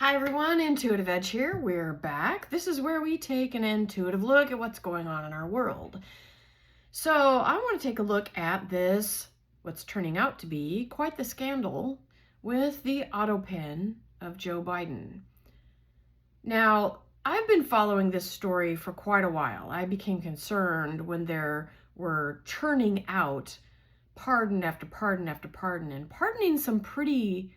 Hi everyone, Intuitive Edge here. We're back. This is where we take an intuitive look at what's going on in our world. So I want to take a look at this, what's turning out to be quite the scandal with the Autopen of Joe Biden. Now, I've been following this story for quite a while. I became concerned when there were churning out pardon after pardon after pardon, and pardoning some pretty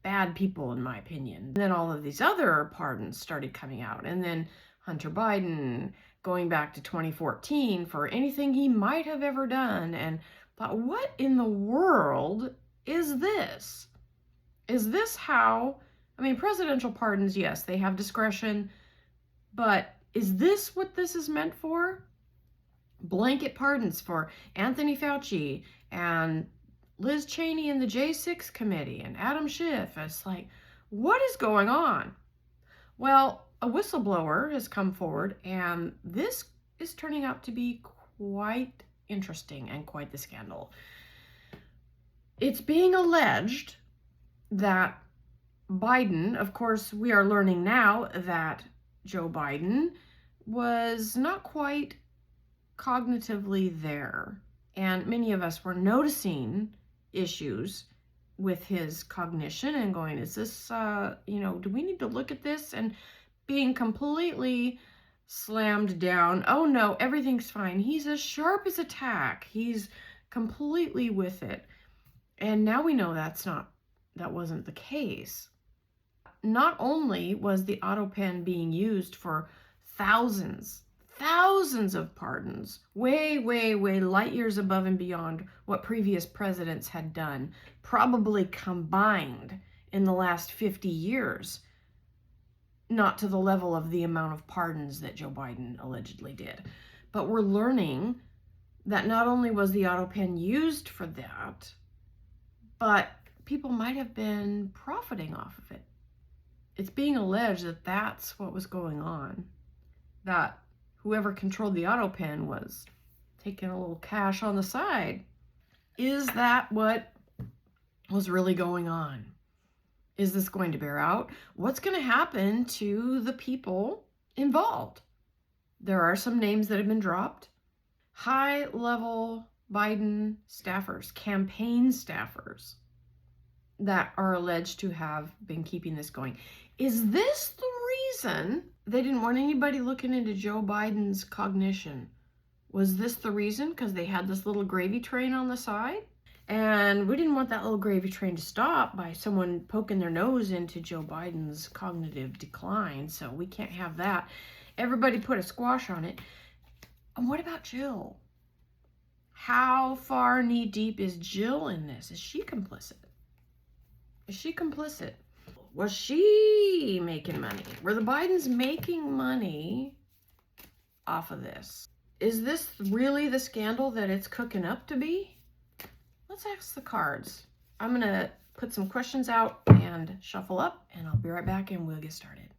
bad people, in my opinion. And then all of these other pardons started coming out. And then Hunter Biden going back to 2014 for anything he might have ever done. And thought, what in the world is this? Is this how, presidential pardons, yes, they have discretion, but is this what this is meant for? Blanket pardons for Anthony Fauci and Liz Cheney and the J6 committee and Adam Schiff. It's like, what is going on? Well, a whistleblower has come forward, and this is turning out to be quite interesting and quite the scandal. It's being alleged that Biden, of course, we are learning now that Joe Biden was not quite cognitively there. And many of us were noticing issues with his cognition and going, is this, do we need to look at this? And being completely slammed down. Oh no, everything's fine. He's as sharp as a tack. He's completely with it. And now we know that wasn't the case. Not only was the Autopen being used for thousands of pardons, way light years above and beyond what previous presidents had done, probably combined in the last 50 years, not to the level of the amount of pardons that Joe Biden allegedly did. But we're learning that not only was the Autopen used for that, but people might have been profiting off of it. It's being alleged that that's what was going on, that whoever controlled the Autopen was taking a little cash on the side. Is that what was really going on? Is this going to bear out? What's going to happen to the people involved? There are some names that have been dropped. High-level Biden staffers, campaign staffers, that are alleged to have been keeping this going. Is this the reason they didn't want anybody looking into Joe Biden's cognition? Was this the reason? Because they had this little gravy train on the side? And we didn't want that little gravy train to stop by someone poking their nose into Joe Biden's cognitive decline, so we can't have that. Everybody put a squash on it. And what about Jill? How far knee-deep is Jill in this? Is she complicit? Is she complicit? Was she making money? Were the Bidens making money off of this? Is this really the scandal that it's cooking up to be? Let's ask the cards. I'm going to put some questions out and shuffle up, and I'll be right back and we'll get started.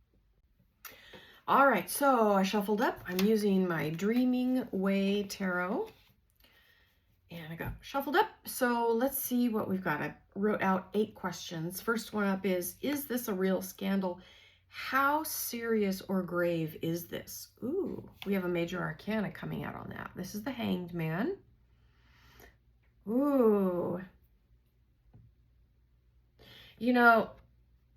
All right, so I shuffled up. I'm using my Dreaming Way Tarot. And I got shuffled up. So let's see what we've got. I wrote out 8 questions. First one up is this a real scandal? How serious or grave is this? Ooh, we have a major arcana coming out on that. This is the Hanged Man. Ooh.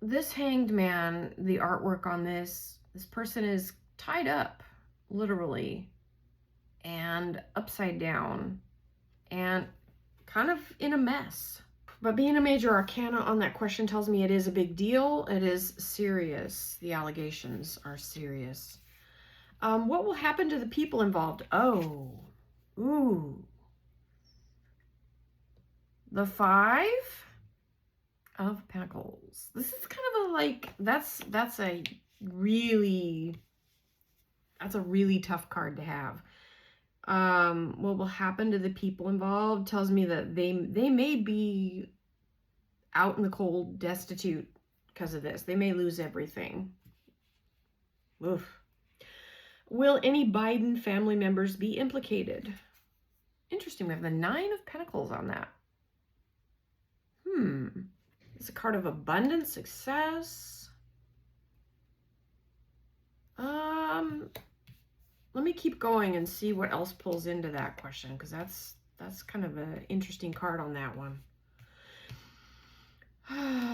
This Hanged Man, the artwork on this person is tied up, literally, and upside down, and kind of in a mess. But being a major arcana on that question tells me it is a big deal. It is serious. The allegations are serious. What will happen to the people involved? Oh, ooh. The 5 of Pentacles. This is kind of a that's a really tough card to have. What will happen to the people involved tells me that they may be out in the cold, destitute because of this. They may lose everything. Oof. Will any Biden family members be implicated? Interesting. We have the 9 of Pentacles on that. It's a card of abundance, success. let me keep going and see what else pulls into that question, because that's kind of an interesting card on that one.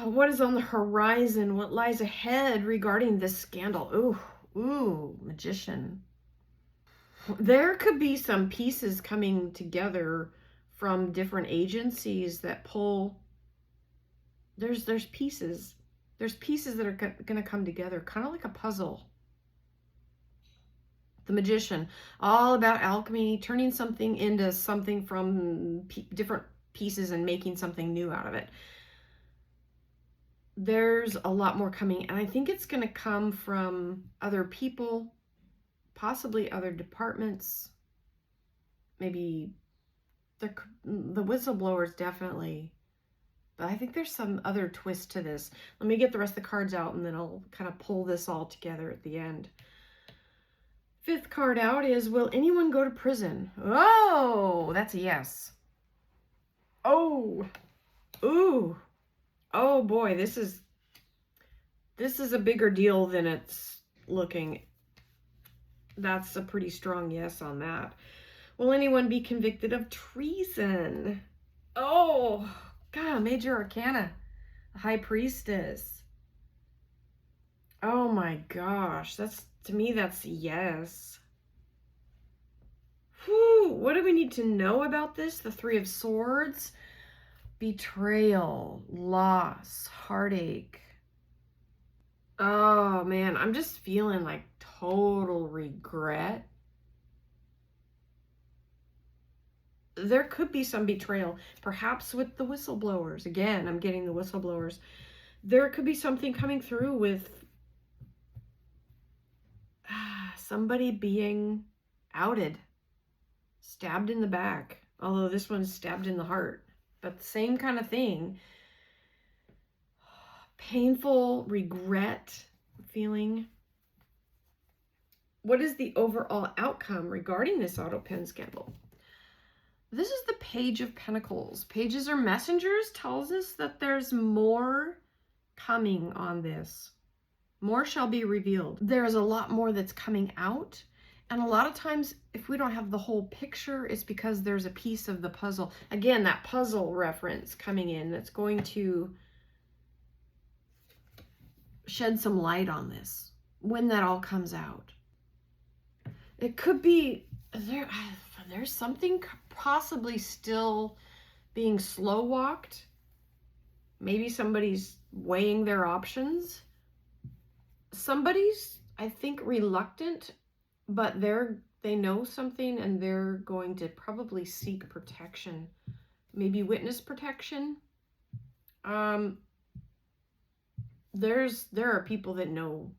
What is on the horizon? What lies ahead regarding this scandal? Ooh, Magician. There could be some pieces coming together from different agencies that pull. There's pieces. There's pieces that are going to come together, kind of like a puzzle. The Magician, all about alchemy, turning something into something from different pieces and making something new out of it. There's a lot more coming, and I think it's going to come from other people, possibly other departments, maybe the whistleblowers, definitely. But I think there's some other twist to this. Let me get the rest of the cards out, and then I'll kind of pull this all together at the end. Fifth card out is, will anyone go to prison? Oh, that's a yes. Oh, ooh. Oh boy, this is a bigger deal than it's looking. That's a pretty strong yes on that. Will anyone be convicted of treason? Oh, God, Major Arcana, High Priestess. Oh my gosh, to me, that's a yes. Whew, what do we need to know about this? The Three of Swords. Betrayal, loss, heartache. Oh man, I'm just feeling like total regret. There could be some betrayal, perhaps with the whistleblowers. Again, I'm getting the whistleblowers. There could be something coming through with somebody being outed, stabbed in the back. Although this one's stabbed in the heart. But same kind of thing. Painful regret feeling. What is the overall outcome regarding this Autopen scandal? This is the Page of Pentacles. Pages are messengers, tells us that there's more coming on this. More shall be revealed. There is a lot more that's coming out. And a lot of times, if we don't have the whole picture, it's because there's a piece of the puzzle. Again, that puzzle reference coming in that's going to shed some light on this when that all comes out. It could be there's something possibly still being slow walked. Maybe somebody's weighing their options. Somebody's, I think, reluctant, but they know something and they're going to probably seek protection, maybe witness protection. There are people that know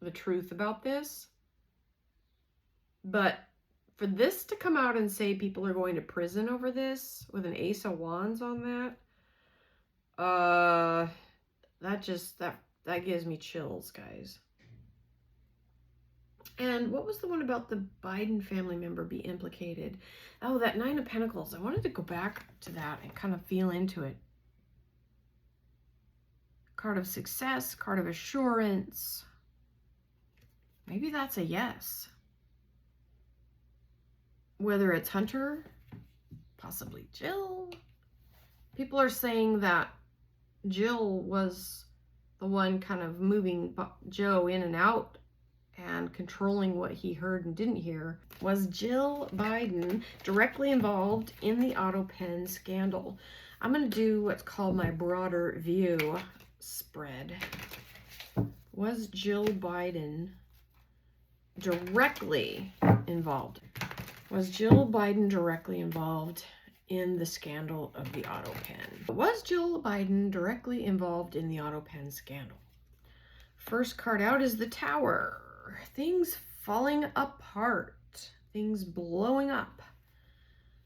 the truth about this, but for this to come out and say people are going to prison over this with an Ace of Wands on that, that gives me chills, guys. And what was the one about the Biden family member be implicated? Oh, that Nine of Pentacles. I wanted to go back to that and kind of feel into it. Card of success, card of assurance. Maybe that's a yes. Whether it's Hunter, possibly Jill. People are saying that Jill was the one kind of moving Joe in and out and controlling what he heard and didn't hear. Was Jill Biden directly involved in the Autopen scandal? I'm going to do what's called my broader view spread. Was Jill Biden directly involved? Was Jill Biden directly involved in the scandal of the Autopen? Was Jill Biden directly involved in the Autopen scandal? First card out is the Tower. Things falling apart. Things blowing up.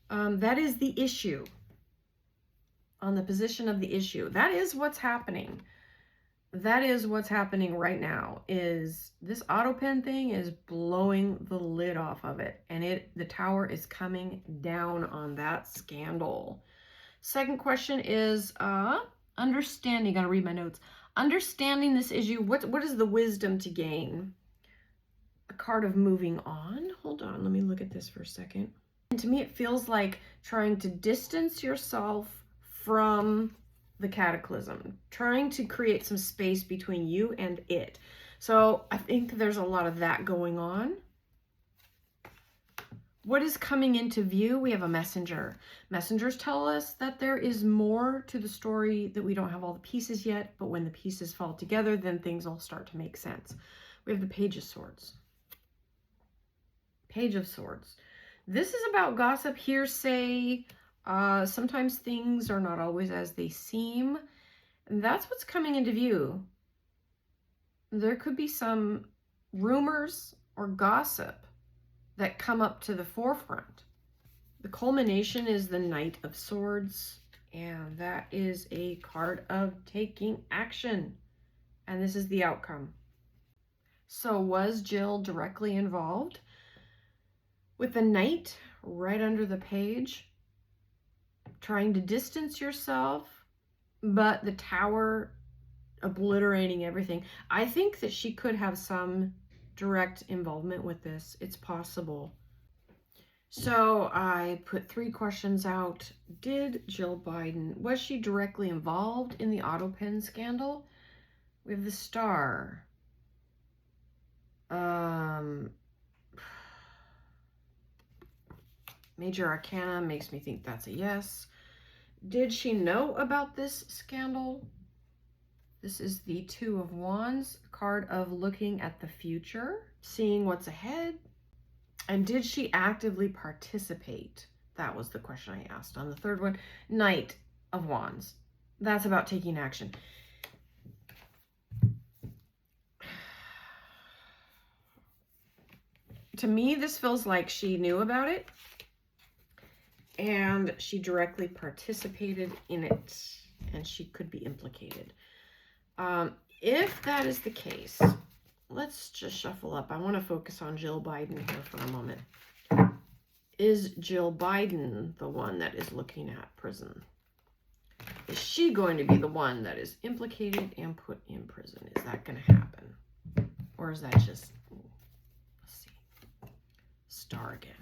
That is the issue. On the position of the issue. That is what's happening. That is what's happening right now. Is this Autopen thing is blowing the lid off of it. And the Tower is coming down on that scandal. Second question is understanding. Gotta read my notes. Understanding this issue. What is the wisdom to gain? card of moving on. Hold on, let me look at this for a second. And to me, it feels like trying to distance yourself from the cataclysm, trying to create some space between you and it. So I think there's a lot of that going on. What is coming into view? We have a messenger. Messengers tell us that there is more to the story, that we don't have all the pieces yet, but when the pieces fall together, then things all start to make sense. We have the Page of Swords. Page of Swords. This is about gossip, hearsay. Sometimes things are not always as they seem. And that's what's coming into view. There could be some rumors or gossip that come up to the forefront. The culmination is the Knight of Swords, and that is a card of taking action. And this is the outcome. So was Jill directly involved? With the Knight right under the page, trying to distance yourself, but the Tower obliterating everything. I think that she could have some direct involvement with this. It's possible. So I put 3 questions out. Did Jill Biden, was she directly involved in the Autopen scandal? We have the Star. Major Arcana makes me think that's a yes. Did she know about this scandal? This is the Two of Wands, card of looking at the future, seeing what's ahead. And did she actively participate? That was the question I asked. On the third one, Knight of Wands. That's about taking action. To me, this feels like she knew about it and she directly participated in it, and she could be implicated. If that is the case, let's just shuffle up. I want to focus on Jill Biden here for a moment. Is Jill Biden the one that is looking at prison? Is she going to be the one that is implicated and put in prison? Is that going to happen? Or is that just, let's see, Star again.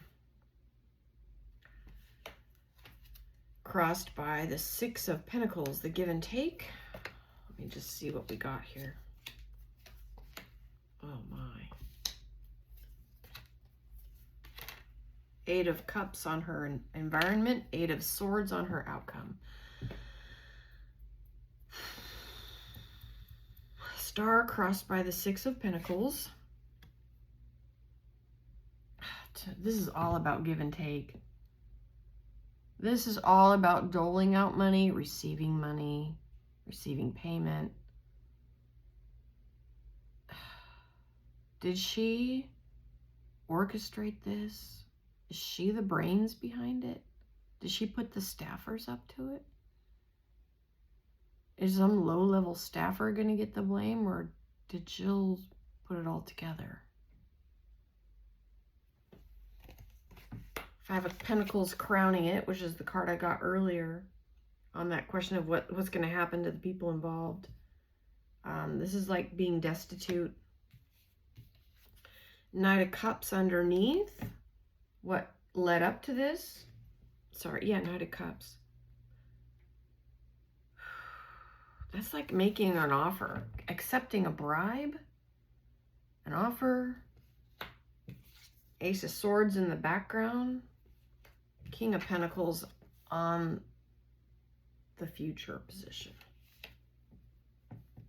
Crossed by the Six of Pentacles, the give and take. Let me just see what we got here. Oh my. Eight of Cups on her environment, Eight of Swords on her outcome. Star crossed by the Six of Pentacles. This is all about give and take. This is all about doling out money, receiving payment. Did she orchestrate this? Is she the brains behind it? Did she put the staffers up to it? Is some low-level staffer going to get the blame, or did Jill put it all together? Five of Pentacles crowning it, which is the card I got earlier on that question of what's going to happen to the people involved. This is like being destitute. Knight of Cups underneath. What led up to this? Sorry, yeah, Knight of Cups. That's like making an offer, accepting a bribe, an offer. Ace of Swords in the background. King of Pentacles on the future position.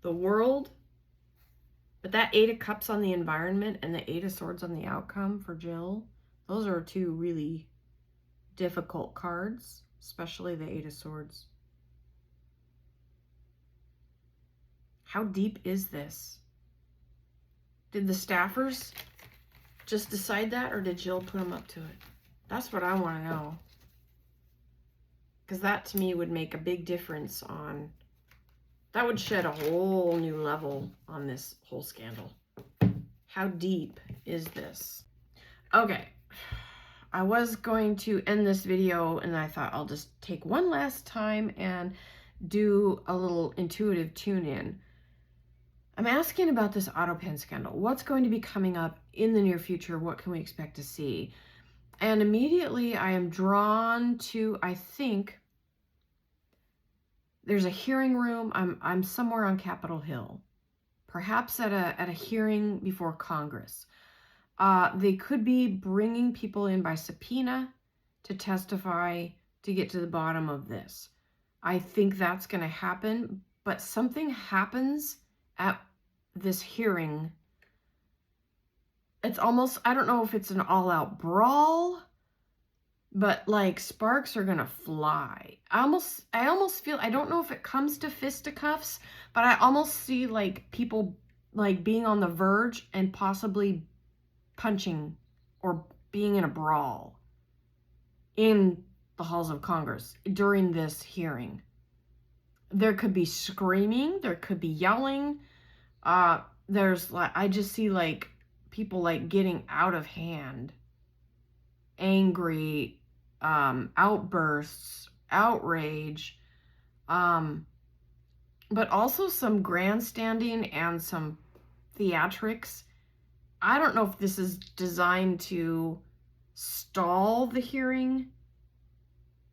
The World. But that Eight of Cups on the environment and the Eight of Swords on the outcome for Jill, those are two really difficult cards, especially the Eight of Swords. How deep is this? Did the staffers just decide that, or did Jill put them up to it? That's what I want to know. Because that to me would make a big difference on, that would shed a whole new level on this whole scandal. How deep is this? Okay. I was going to end this video and I thought I'll just take one last time and do a little intuitive tune-in. I'm asking about this Autopen scandal. What's going to be coming up in the near future? What can we expect to see? And immediately I am drawn to, I think, there's a hearing room. I'm somewhere on Capitol Hill, perhaps at a hearing before Congress. They could be bringing people in by subpoena to testify to get to the bottom of this. I think that's going to happen, but something happens at this hearing. It's almost, I don't know if it's an all-out brawl, but like sparks are gonna fly. I almost feel, I don't know if it comes to fisticuffs, but I almost see like people like being on the verge and possibly punching or being in a brawl in the halls of Congress during this hearing. There could be screaming, there could be yelling. There's like, I just see like people like getting out of hand, angry, outbursts, outrage, but also some grandstanding and some theatrics. I don't know if this is designed to stall the hearing,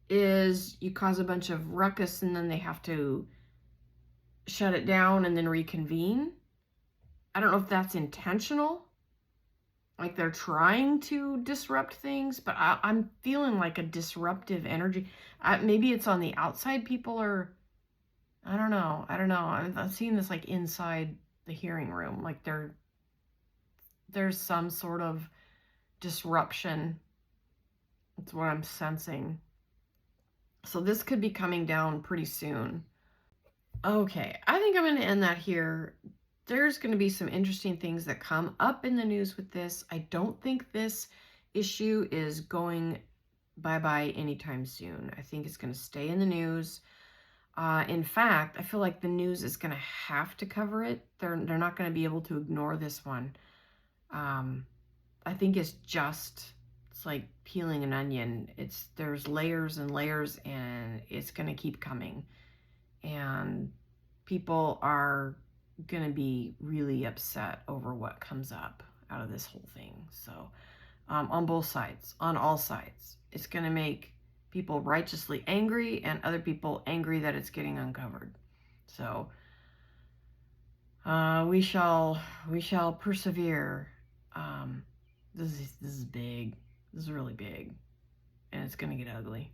is you cause a bunch of ruckus and then they have to shut it down and then reconvene. I don't know if that's intentional, like they're trying to disrupt things, but I'm feeling like a disruptive energy. Maybe it's on the outside, people are, I don't know. I'm seeing this like inside the hearing room, like there's some sort of disruption. That's what I'm sensing. So this could be coming down pretty soon. Okay, I think I'm going to end that here. There's going to be some interesting things that come up in the news with this. I don't think this issue is going bye-bye anytime soon. I think it's going to stay in the news. In fact, I feel like the news is going to have to cover it. They're not going to be able to ignore this one. I think it's like peeling an onion. There's layers and layers, and it's going to keep coming. And people are going to be really upset over what comes up out of this whole thing. So on both sides, on all sides, it's going to make people righteously angry and other people angry that it's getting uncovered. So we shall persevere. This is big. This is really big, and it's going to get ugly.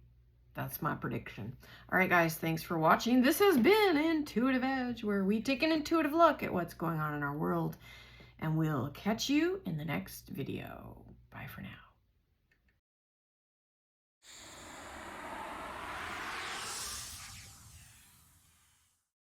That's my prediction. All right, guys, thanks for watching. This has been Intuitive Edge, where we take an intuitive look at what's going on in our world, and we'll catch you in the next video. Bye for now.